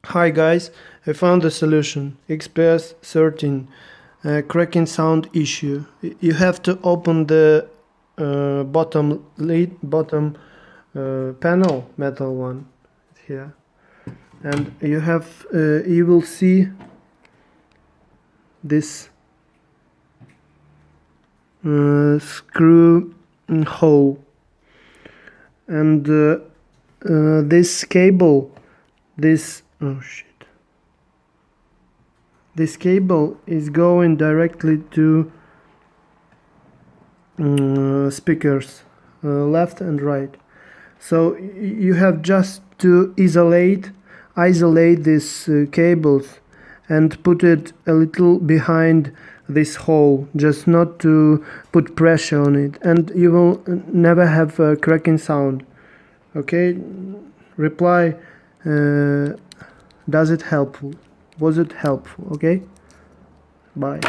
Hi guys, I found the solution. XPS 13 cracking sound issue. You have to open the bottom panel, metal one here, and you will see this screw hole, and this cable, this cable is going directly to speakers, left and right. So you have just to isolate these cables and put it a little behind this hole, just not to put pressure on it, and you will never have a cracking sound. Okay, reply, does it helpful? Was it helpful? Okay, bye.